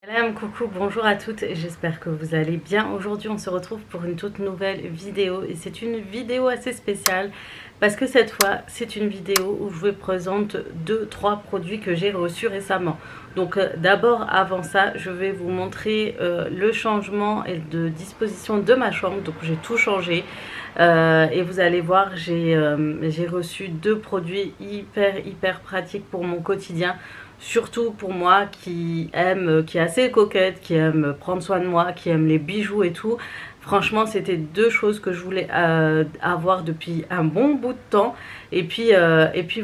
Salam, coucou, bonjour à toutes, j'espère que vous allez bien. Aujourd'hui on se retrouve pour une toute nouvelle vidéo et c'est une vidéo assez spéciale parce que cette fois c'est une vidéo où je vous présente 2-3 produits que j'ai reçus récemment. Donc d'abord avant ça je vais vous montrer le changement et de disposition de ma chambre. Donc j'ai tout changé et vous allez voir j'ai reçu 2 produits hyper pratiques pour mon quotidien. Surtout pour moi qui est assez coquette, qui aime prendre soin de moi, qui aime les bijoux et tout. Franchement, c'était 2 choses que je voulais avoir depuis un bon bout de temps. Et puis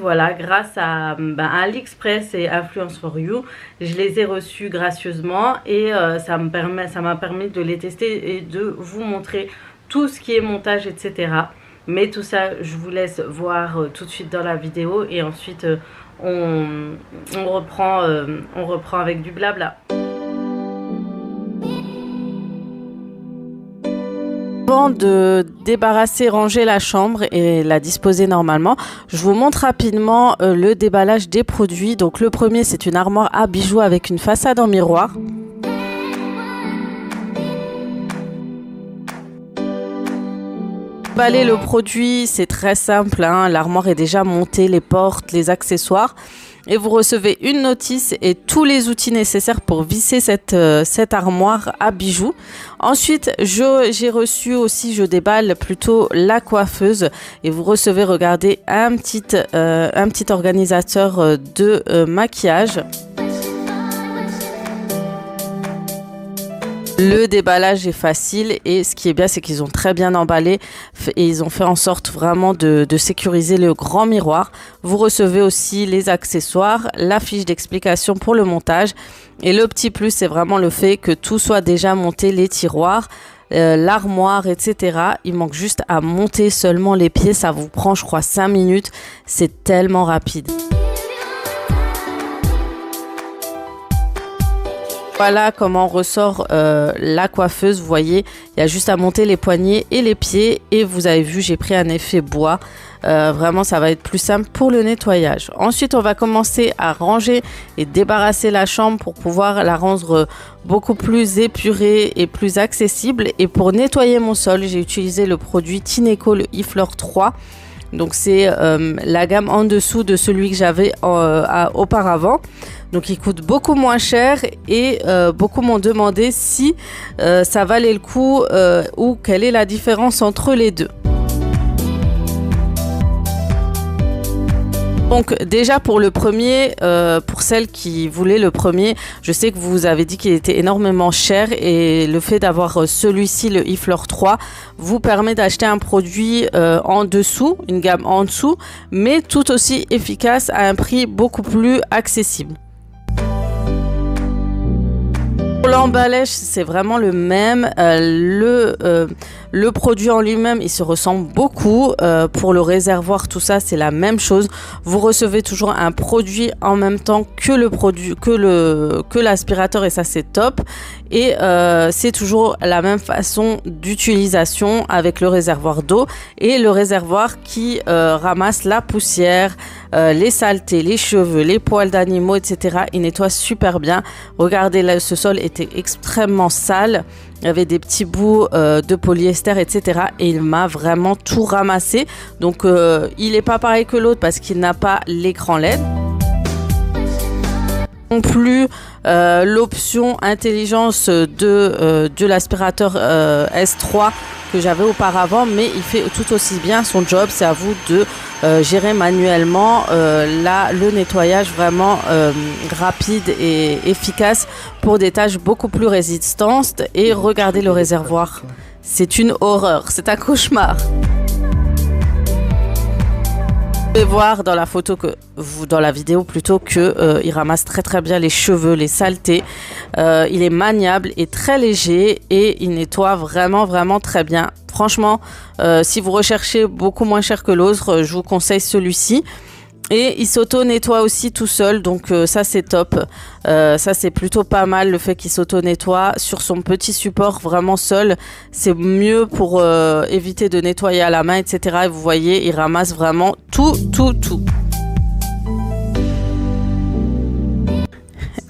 voilà, grâce à AliExpress et Influence for You, je les ai reçus gracieusement et ça m'a permis de les tester et de vous montrer tout ce qui est montage, etc. Mais tout ça, je vous laisse voir tout de suite dans la vidéo et ensuite on reprend avec du blabla. Avant de débarrasser, ranger la chambre et la disposer normalement, je vous montre rapidement le déballage des produits. Donc le premier, c'est une armoire à bijoux avec une façade en miroir. Emballer le produit, c'est très simple, hein. L'armoire est déjà montée, les portes, les accessoires. Et vous recevez une notice et tous les outils nécessaires pour visser cette armoire à bijoux. Ensuite, j'ai reçu aussi, je déballe plutôt la coiffeuse. Et vous recevez, regardez, un petit organisateur de maquillage. Le déballage est facile et ce qui est bien, c'est qu'ils ont très bien emballé et ils ont fait en sorte vraiment de sécuriser le grand miroir. Vous recevez aussi les accessoires, la fiche d'explication pour le montage et le petit plus, c'est vraiment le fait que tout soit déjà monté, les tiroirs, l'armoire, etc. Il manque juste à monter seulement les pieds, ça vous prend je crois 5 minutes, c'est tellement rapide. Voilà comment ressort la coiffeuse, vous voyez, il y a juste à monter les poignets et les pieds et vous avez vu, j'ai pris un effet bois, vraiment ça va être plus simple pour le nettoyage. Ensuite on va commencer à ranger et débarrasser la chambre pour pouvoir la rendre beaucoup plus épurée et plus accessible. Et pour nettoyer mon sol, j'ai utilisé le produit Tineco, le e-fleur 3. Donc c'est la gamme en dessous de celui que j'avais auparavant. Donc il coûte beaucoup moins cher et beaucoup m'ont demandé si ça valait le coup ou quelle est la différence entre les deux. Donc déjà pour le premier, pour celles qui voulaient le premier, je sais que vous avez dit qu'il était énormément cher et le fait d'avoir celui-ci, le e-fleur 3, vous permet d'acheter un produit en dessous, une gamme en dessous, mais tout aussi efficace à un prix beaucoup plus accessible. Pour l'emballage, c'est vraiment le même. Le produit en lui-même, il se ressemble beaucoup. Pour le réservoir, tout ça, c'est la même chose. Vous recevez toujours un produit en même temps que l'aspirateur et ça, c'est top. Et c'est toujours la même façon d'utilisation avec le réservoir d'eau et le réservoir qui ramasse la poussière, les saletés, les cheveux, les poils d'animaux, etc. Il nettoie super bien. Regardez, là, ce sol était extrêmement sale. Il y avait des petits bouts de polyester, etc. Et il m'a vraiment tout ramassé. Donc, il n'est pas pareil que l'autre parce qu'il n'a pas l'écran LED. Non plus l'option intelligence de l'aspirateur S3 que j'avais auparavant, mais il fait tout aussi bien son job. C'est à vous de gérer manuellement le nettoyage vraiment rapide et efficace pour des tâches beaucoup plus résistantes. Et regardez le réservoir, c'est une horreur, c'est un cauchemar. Vous pouvez voir dans la photo dans la vidéo plutôt que il ramasse très bien les cheveux, les saletés. Il est maniable et très léger et il nettoie vraiment très bien. Franchement, si vous recherchez beaucoup moins cher que l'autre, je vous conseille celui-ci. Et il s'auto-nettoie aussi tout seul, donc ça c'est top. Ça c'est plutôt pas mal, le fait qu'il s'auto-nettoie sur son petit support vraiment seul. C'est mieux pour éviter de nettoyer à la main, etc. Et vous voyez, il ramasse vraiment tout.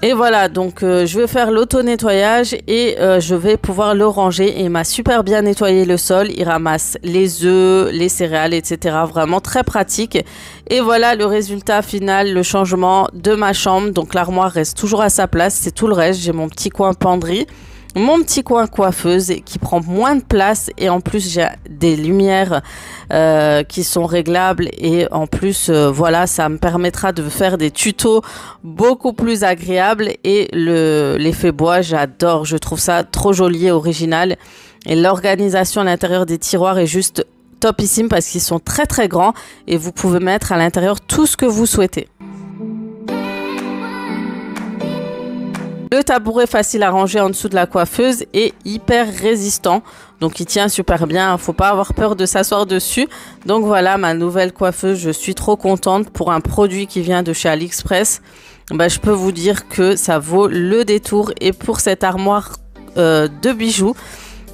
Et voilà, donc je vais faire l'auto-nettoyage et je vais pouvoir le ranger. Et il m'a super bien nettoyé le sol. Il ramasse les œufs, les céréales, etc. Vraiment très pratique. Et voilà le résultat final, le changement de ma chambre. Donc l'armoire reste toujours à sa place, c'est tout le reste. J'ai mon petit coin penderie. Mon petit coin coiffeuse qui prend moins de place et en plus j'ai des lumières qui sont réglables et en plus voilà, ça me permettra de faire des tutos beaucoup plus agréables et l'effet bois j'adore, je trouve ça trop joli et original et l'organisation à l'intérieur des tiroirs est juste topissime parce qu'ils sont très très grands et vous pouvez mettre à l'intérieur tout ce que vous souhaitez. Le tabouret facile à ranger en dessous de la coiffeuse est hyper résistant. Donc il tient super bien, faut pas avoir peur de s'asseoir dessus. Donc voilà ma nouvelle coiffeuse, je suis trop contente pour un produit qui vient de chez AliExpress. Je peux vous dire que ça vaut le détour et pour cette armoire de bijoux.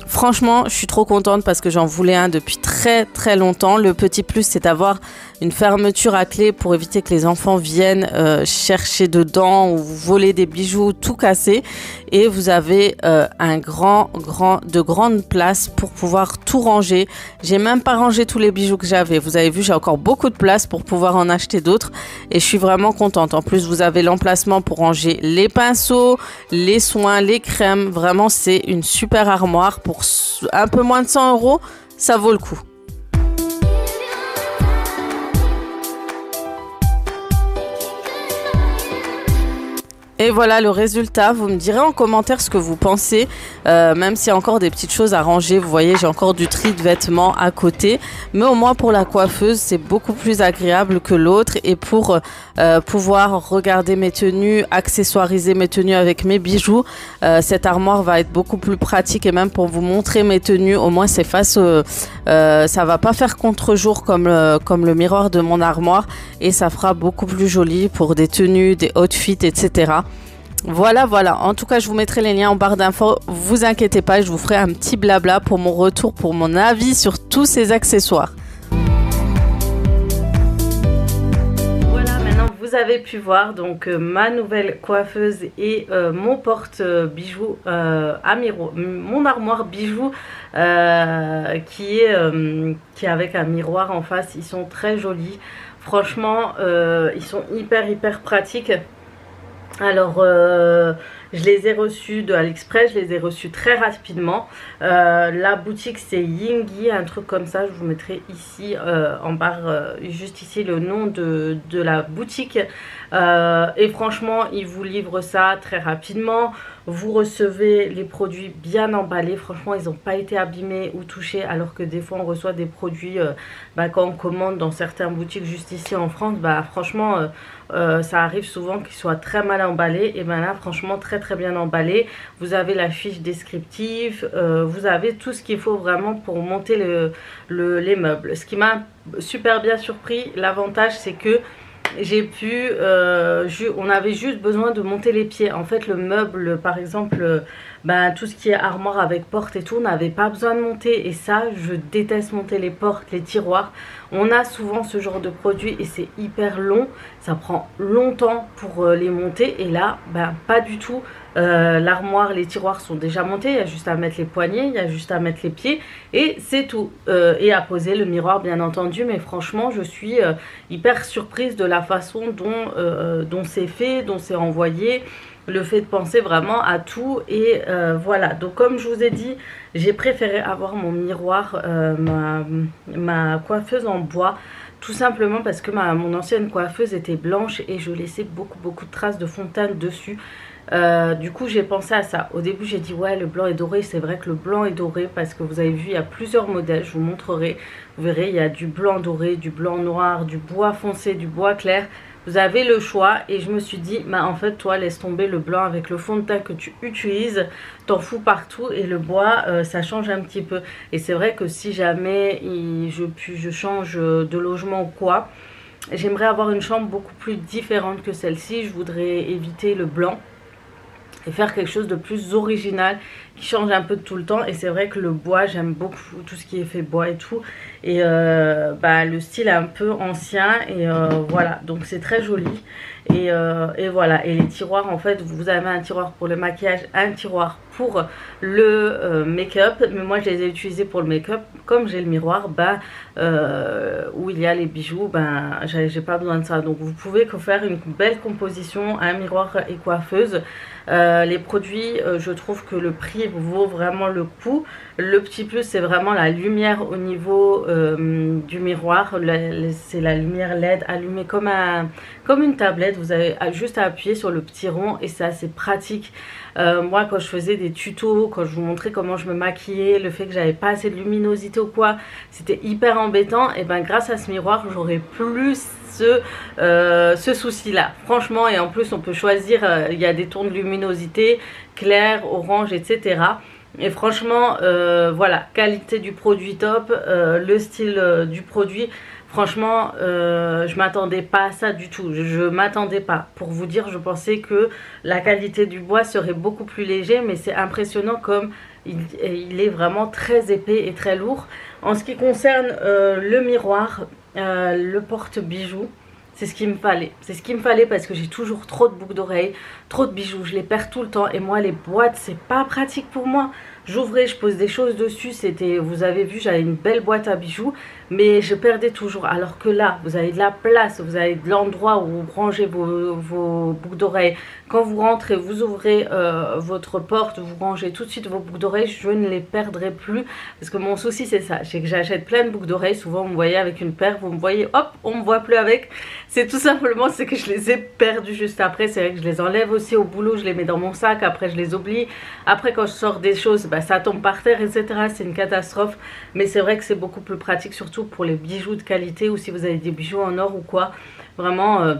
Franchement, je suis trop contente parce que j'en voulais un depuis très très longtemps. Le petit plus, c'est d'avoir une fermeture à clé pour éviter que les enfants viennent chercher dedans ou voler des bijoux, tout casser. Et vous avez de grandes places pour pouvoir tout ranger. J'ai même pas rangé tous les bijoux que j'avais. Vous avez vu, j'ai encore beaucoup de place pour pouvoir en acheter d'autres. Et je suis vraiment contente. En plus, vous avez l'emplacement pour ranger les pinceaux, les soins, les crèmes. Vraiment, c'est une super armoire pour un peu moins de 100 €. Ça vaut le coup. Et voilà le résultat, vous me direz en commentaire ce que vous pensez, même s'il y a encore des petites choses à ranger, vous voyez j'ai encore du tri de vêtements à côté, mais au moins pour la coiffeuse c'est beaucoup plus agréable que l'autre et pour pouvoir regarder mes tenues, accessoiriser mes tenues avec mes bijoux, cette armoire va être beaucoup plus pratique et même pour vous montrer mes tenues, au moins c'est face, ça va pas faire contre-jour comme le miroir de mon armoire et ça fera beaucoup plus joli pour des tenues, des outfits, etc. Voilà. En tout cas, je vous mettrai les liens en barre d'infos. Vous inquiétez pas, je vous ferai un petit blabla pour mon retour, pour mon avis sur tous ces accessoires. Voilà, maintenant vous avez pu voir donc ma nouvelle coiffeuse et mon porte-bijoux à miroir, mon armoire bijoux qui est avec un miroir en face. Ils sont très jolis. Franchement, ils sont hyper pratiques. Alors, je les ai reçus de AliExpress, je les ai reçus très rapidement. La boutique c'est Yingi, un truc comme ça, je vous mettrai ici en barre, juste ici le nom de la boutique. Et franchement, ils vous livrent ça très rapidement. Vous recevez les produits bien emballés, franchement ils n'ont pas été abîmés ou touchés, alors que des fois on reçoit des produits quand on commande dans certaines boutiques juste ici en France, franchement ça arrive souvent qu'ils soient très mal emballés. Et là franchement très bien emballés. Vous avez la fiche descriptive, vous avez tout ce qu'il faut vraiment pour monter les meubles. Ce qui m'a super bien surpris, l'avantage c'est que j'ai pu, on avait juste besoin de monter les pieds. En fait le meuble par exemple, tout ce qui est armoire avec porte et tout, on n'avait pas besoin de monter. Et ça, je déteste monter les portes, les tiroirs. On a souvent ce genre de produit et c'est hyper long, ça prend longtemps pour les monter. Et là, pas du tout. L'armoire, les tiroirs sont déjà montés, il y a juste à mettre les poignées, il y a juste à mettre les pieds et c'est tout. Et à poser le miroir bien entendu, mais franchement je suis hyper surprise de la façon dont c'est fait, dont c'est envoyé. Le fait de penser vraiment à tout. Et voilà, donc comme je vous ai dit, j'ai préféré avoir mon miroir, ma coiffeuse en bois, tout simplement parce que mon ancienne coiffeuse était blanche et je laissais beaucoup de traces de fond de teint dessus. Du coup j'ai pensé à ça. Au début j'ai dit ouais le blanc est doré, c'est vrai que le blanc est doré parce que vous avez vu il y a plusieurs modèles, je vous montrerai, vous verrez il y a du blanc doré, du blanc noir, du bois foncé, du bois clair. Vous avez le choix et je me suis dit en fait toi laisse tomber le blanc avec le fond de teint que tu utilises, t'en fous partout et le bois ça change un petit peu. Et c'est vrai que si jamais je change de logement ou quoi, j'aimerais avoir une chambre beaucoup plus différente que celle-ci. Je voudrais éviter le blanc et faire quelque chose de plus original qui change un peu de tout le temps. Et c'est vrai que le bois, j'aime beaucoup tout ce qui est fait bois et tout. Et le style est un peu ancien et voilà, donc c'est très joli. Et voilà, et les tiroirs, en fait, vous avez un tiroir pour le maquillage, un tiroir pour le make-up, mais moi je les ai utilisés pour le make-up. Comme j'ai le miroir où il y a les bijoux, j'ai pas besoin de ça. Donc vous pouvez faire une belle composition, un miroir et coiffeuse. Les produits, je trouve que le prix vaut vraiment le coup. Le petit plus, c'est vraiment la lumière au niveau du miroir. C'est la lumière LED allumée comme une tablette. Vous avez juste à appuyer sur le petit rond et c'est assez pratique. Moi, quand je faisais des tutos, quand je vous montrais comment je me maquillais, le fait que j'avais pas assez de luminosité ou quoi, c'était hyper embêtant. Et grâce à ce miroir, j'aurais plus ce souci là, franchement. Et en plus on peut choisir, il y a des tons de luminosité, clair, orange, etc. Et franchement voilà, qualité du produit top, le style du produit, franchement je m'attendais pas à ça du tout. Je m'attendais pas, pour vous dire, je pensais que la qualité du bois serait beaucoup plus léger, mais c'est impressionnant comme il est vraiment très épais et très lourd. En ce qui concerne le miroir, le porte-bijoux, c'est ce qu'il me fallait. C'est ce qu'il me fallait parce que j'ai toujours trop de boucles d'oreilles, trop de bijoux, je les perds tout le temps. Et moi, les boîtes, c'est pas pratique pour moi. J'ouvrais, je pose des choses dessus. C'était, vous avez vu, j'avais une belle boîte à bijoux, mais je perdais toujours. Alors que là, vous avez de la place, vous avez de l'endroit où vous rangez vos boucles d'oreilles. Quand vous rentrez, vous ouvrez votre porte, vous rangez tout de suite vos boucles d'oreilles. Je ne les perdrai plus parce que mon souci, c'est ça. C'est que j'achète plein de boucles d'oreilles. Souvent, vous me voyez avec une paire, vous me voyez, hop, on me voit plus avec. C'est tout simplement, c'est que je les ai perdues juste après. C'est vrai que je les enlève aussi au boulot, je les mets dans mon sac. Après, je les oublie. Après, quand je sors des choses, ça tombe par terre, etc. C'est une catastrophe. Mais c'est vrai que c'est beaucoup plus pratique, surtout pour les bijoux de qualité ou si vous avez des bijoux en or ou quoi. Vraiment,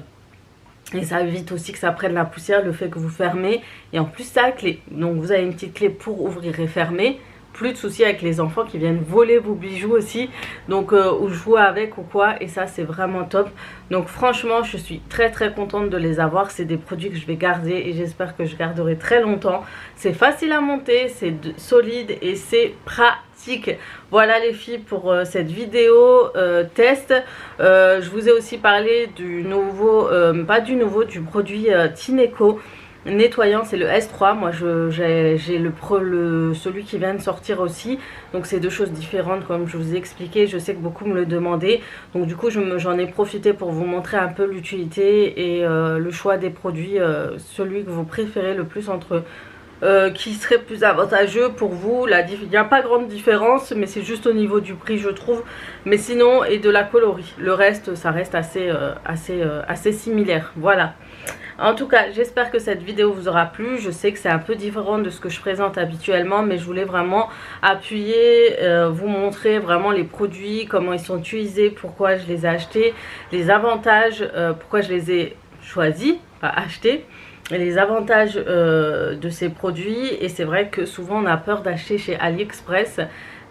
et ça évite aussi que ça prenne la poussière, le fait que vous fermez. Et en plus, ça a clé. Donc, vous avez une petite clé pour ouvrir et fermer. Plus de soucis avec les enfants qui viennent voler vos bijoux aussi, donc ou jouer avec ou quoi, et ça c'est vraiment top. Donc franchement je suis très contente de les avoir. C'est des produits que je vais garder et j'espère que je garderai très longtemps. C'est facile à monter, c'est solide et c'est pratique. Voilà les filles pour cette vidéo test. Je vous ai aussi parlé du nouveau, du produit Tineco nettoyant, c'est le S3. Moi j'ai celui qui vient de sortir aussi, donc c'est deux choses différentes comme je vous ai expliqué. Je sais que beaucoup me le demandaient, donc du coup j'en ai profité pour vous montrer un peu l'utilité et le choix des produits, celui que vous préférez le plus entre qui serait plus avantageux pour vous. Il n'y a pas grande différence, mais c'est juste au niveau du prix je trouve, mais sinon, et de la coloris, le reste ça reste assez similaire. Voilà. En tout cas, j'espère que cette vidéo vous aura plu. Je sais que c'est un peu différent de ce que je présente habituellement, mais je voulais vraiment appuyer, vous montrer vraiment les produits, comment ils sont utilisés, pourquoi je les ai achetés, les avantages, pourquoi je les ai choisis, pas achetés, et les avantages de ces produits. Et c'est vrai que souvent on a peur d'acheter chez AliExpress,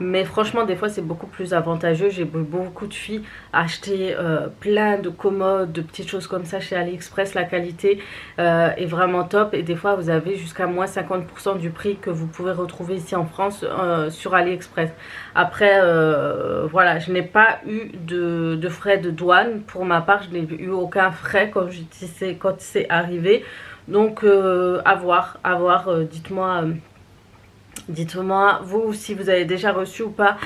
mais franchement des fois c'est beaucoup plus avantageux. J'ai vu beaucoup de filles acheter plein de commodes, de petites choses comme ça chez AliExpress. La qualité est vraiment top et des fois vous avez jusqu'à moins 50% du prix que vous pouvez retrouver ici en France sur AliExpress. Après voilà, je n'ai pas eu de frais de douane pour ma part. Je n'ai eu aucun frais quand c'est arrivé. Donc à voir, dites-moi vous si vous avez déjà reçu ou pas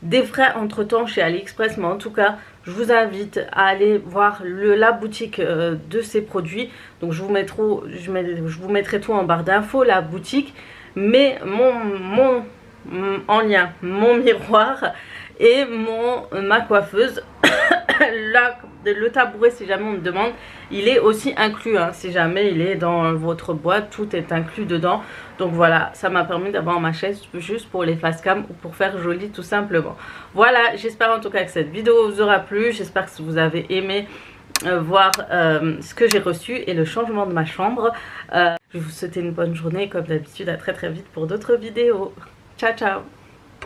des frais entre temps chez AliExpress. Mais en tout cas je vous invite à aller voir la boutique de ces produits. Donc je vous mettrai tout en barre d'infos, la boutique, mais en lien mon miroir et ma coiffeuse. Le tabouret, si jamais on me demande, il est aussi inclus, hein. Si jamais il est dans votre boîte, tout est inclus dedans. Donc voilà, ça m'a permis d'avoir ma chaise juste pour les face cam ou pour faire joli tout simplement. Voilà, j'espère en tout cas que cette vidéo vous aura plu. J'espère que vous avez aimé voir ce que j'ai reçu et le changement de ma chambre. Je vais vous souhaiter une bonne journée, comme d'habitude à très vite pour d'autres vidéos. Ciao ciao.